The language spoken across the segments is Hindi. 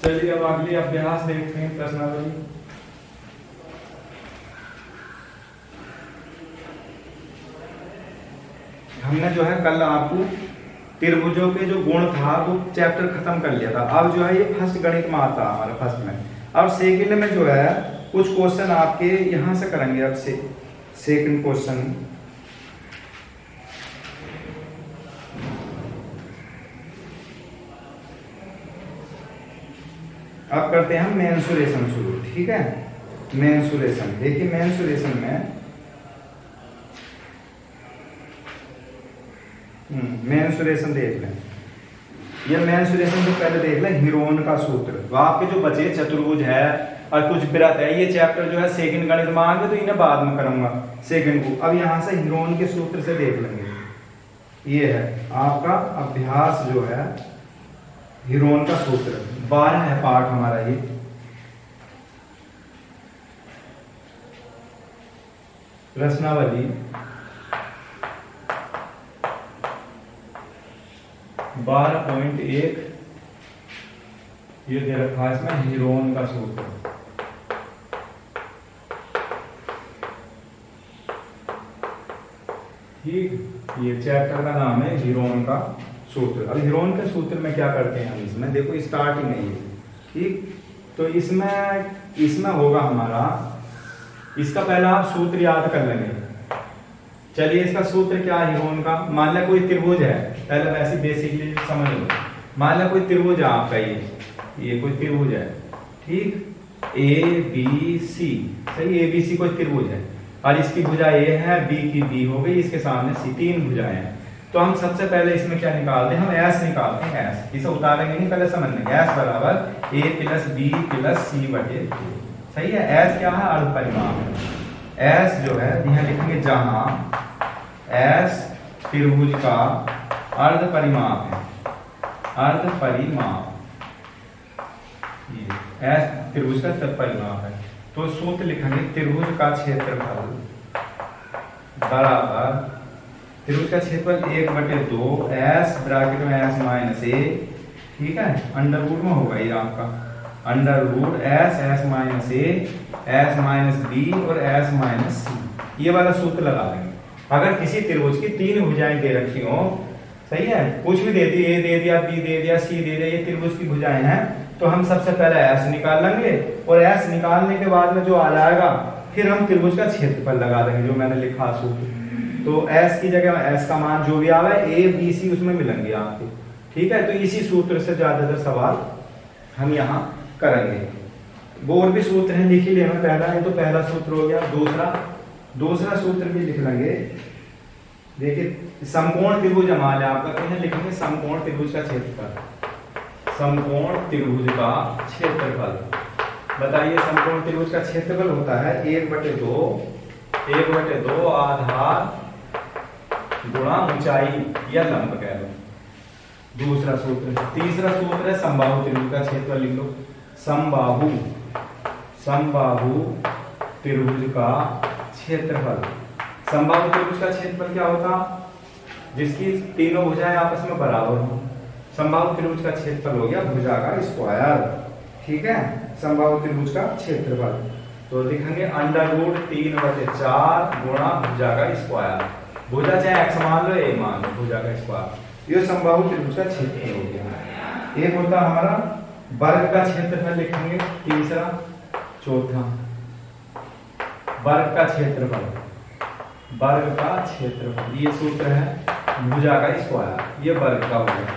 चलिए अब अगली अभ्यास देखते हैं, प्रश्नावली। हमने जो है कल आपको त्रिभुजों के जो गुण था वो चैप्टर खत्म कर लिया था। अब जो है ये फर्स्ट गणित में आता है हमारा, फर्स्ट में। अब सेकंड में जो है कुछ क्वेश्चन आपके यहां से करेंगे। अब से सेकंड क्वेश्चन अब करते हैं हम मेंसुरेशन शुरू। ठीक है, मेंसुरेशन। देखिए मेंसुरेशन में मेंसुरेशन देख लें। ये मेंसुरेशन से पहले देख लें हीरोन का सूत्र। तो आपके जो बचे चतुर्भुज है और कुछ वृत्त है, ये चैप्टर जो है सेकंड गणित में आएंगे तो इन्हें बाद में करूंगा सेकंड को। अब यहां से हीरोन के सूत्र से देख लेंगे। ये है आपका अभ्यास जो है हीरोन का सूत्र। 12 है पार्ट हमारा ये। प्रश्नावली 12.1 ये दे रखा है इसमें हीरोन का सूत्र। ठीक, ये चैप्टर का नाम है हीरोन का सूत्र। अब हीरोन के सूत्र में क्या करते हैं हम, इसमें देखो स्टार्टिंग है ये। ठीक, तो इसमें होगा हमारा, इसका पहला आप सूत्र याद कर लेंगे। चलिए इसका सूत्र क्या है हीरोन का। मान लिया कोई त्रिभुज है, पहले वैसे बेसिकली समझ लो। मान लिया कोई त्रिभुज है आपका, ये कोई त्रिभुज है। ठीक, ए बी सी, सही, ए बी सी कोई त्रिभुज है और इसकी भुजा ए है, बी की बी हो गई, इसके सामने सी, 3 भुजाएं हैं। तो हम सबसे पहले इसमें क्या निकालते हैं, हम एस निकालते हैं। एस इसे उतारेंगे नहीं, पहले समझ लेंगे। एस बराबर ए प्लस बी प्लस सी बटे 2। सही है, एस क्या है, अर्ध परिमाप है। एस जो है यहां लिखेंगे, जहां एस त्रिभुज का अर्ध परिमाप है, अर्ध परिमाप, ये एस त्रिभुज का परिमाप है। तो सूत्र लिखेंगे त्रिभुज का क्षेत्रफल बराबर, त्रिभुज का क्षेत्रफल 1/2 एस ब्रैकेट में एस माइनस ए। ठीक है, अंडर रूट में होगा ये आपका, under root S, S minus A, S minus B और एस माइनस सी। ये वाला सूत्र लगा देंगे। अगर किसी त्रिभुज की 3 भुजाएं दे रखी हो, सही है, कुछ भी दे दी, ए दे दिया, बी दे दिया, सी दे दिया, ये त्रिभुज की भुजाएं हैं, तो हम सबसे पहले एस निकाल लेंगे और एस निकालने के बाद में जो आ जाएगा फिर हम त्रिभुज का क्षेत्रफल लगा देंगे, जो मैंने लिखा सूत्र। तो एस की जगह एस का मान जो भी आवे, ए बी सी उसमें मिलेंगे आपके। ठीक है, तो इसी सूत्र से ज्यादातर सवाल हम यहाँ करेंगे। वो और भी सूत्र हैं, लिख ही लेना। पहला है तो पहला सूत्र हो गया। दूसरा सूत्र भी लिख लेंगे। देखिए समकोण त्रिभुज हमारे आपका कहीं लिखेंगे, समकोण त्रिभुज का क्षेत्रफल। समकोण त्रिभुज का क्षेत्रफल बताइए, समकोण त्रिभुज का क्षेत्रफल होता है 1/2 आधार गुणा ऊंचाई या लंब कह लो। दूसरा सूत्र। तीसरा सूत्र है समबाहु त्रिभुज का क्षेत्रफल। लिख लो, समबाहु त्रिभुज का क्षेत्रफल। समबाहु त्रिभुज का क्षेत्रफल क्या होता, जिसकी तीनों भुजाएं आपस में बराबर हो। समबाहु त्रिभुज का क्षेत्रफल हो गया भुजा का स्क्वायर। ठीक है, समबाहु त्रिभुज का क्षेत्रफल तो लिखेंगे अंडर रूट 3/4 गुणा भुजा का स्क्वायर। भुजा चाहे एक्स मान लो, ए मान लो, भुजा का स्क्वायर। ये समबाहु त्रिभुज का क्षेत्रफल हो गया। एक होता हमारा वर्ग का क्षेत्रफल, लिखेंगे तीसरा। चौथा वर्ग का क्षेत्रफल, वर्ग का क्षेत्रफल, ये सूत्र है भुजा का स्क्वायर, ये वर्ग का हो गया।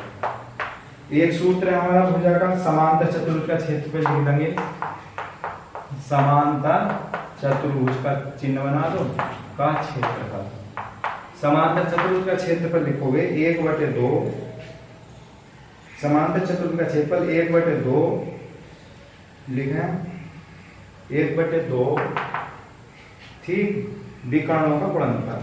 एक सूत्र है हमारा भुजा का समांतर चतुर्भुज का क्षेत्रफल। लिख देंगे समांतर चतुर्भुज का चिन्ह बना दो, का क्षेत्रफल। समांतर चतुर्भुज का क्षेत्रफल लिखोगे 1/2, समांतर चतुर्भुज का क्षेत्रफल 1/2 लिखें, 1/2। ठीक, विकर्णों का गुणनफल,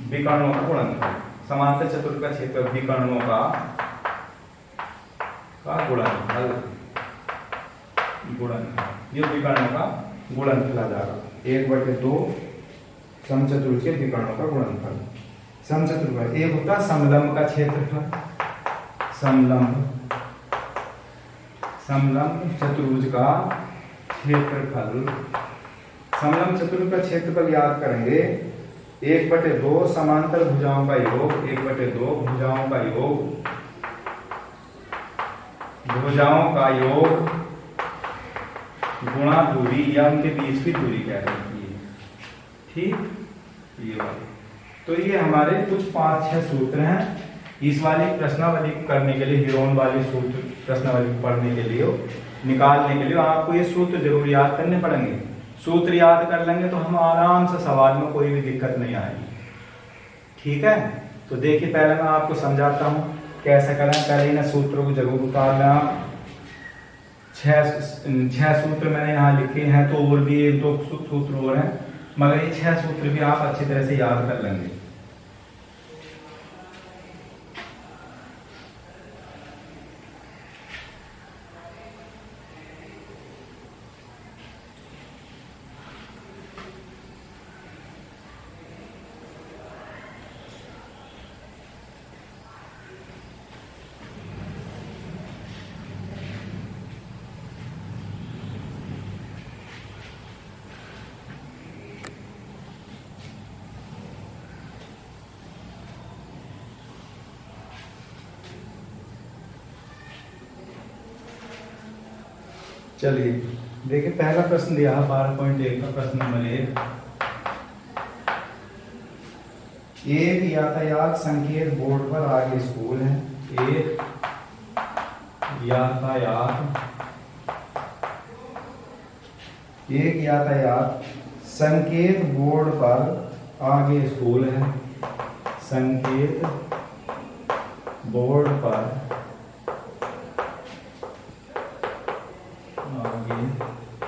विकर्णों का गुणनफल। समांतर चतुर्भुज का क्षेत्रफल विकर्णों का गुणनफल, ये विकर्णों का गुणनफल आ जाएगा। 1/2 समचतुर्भुज के विकर्णों का गुणनफल। समचतुर्भुज का, एक होता है समलंब का क्षेत्रफल, समलंब चतुर्भुज का क्षेत्रफल। समलंब चतुर्भुज का क्षेत्रफल याद करेंगे 1/2 समांतर भुजाओं का योग, 1/2 भुजाओं का योग, भुजाओं का योग गुणा दूरी या उनके बीच की दूरी कह सकती है। ठीक, ये वाले तो ये हमारे कुछ 5-6 सूत्र हैं इस वाली प्रश्नावली करने के लिए, हीरोन वाली सूत्र प्रश्नावली पढ़ने के लिए, निकालने के लिए आपको ये सूत्र जरूर याद करने पड़ेंगे। सूत्र याद कर लेंगे तो हम आराम से सवाल में कोई भी दिक्कत नहीं आएगी। ठीक है, तो देखिए पहले मैं आपको समझाता हूँ कैसे करें। पहले इन सूत्रों को जरूर उतार लें आप। 6 सूत्र मैंने यहाँ लिखे हैं, तो और भी 1-2 सूत्र और हैं, मगर ये 6 सूत्र भी आप अच्छी तरह से याद कर लेंगे। चलिए देखिए, पहला प्रश्न दिया है 12.1 का प्रश्न नंबर 1। एक यातायात संकेत बोर्ड पर आगे स्कूल है। एक यातायात संकेत बोर्ड पर आगे स्कूल है। संकेत बोर्ड पर आगे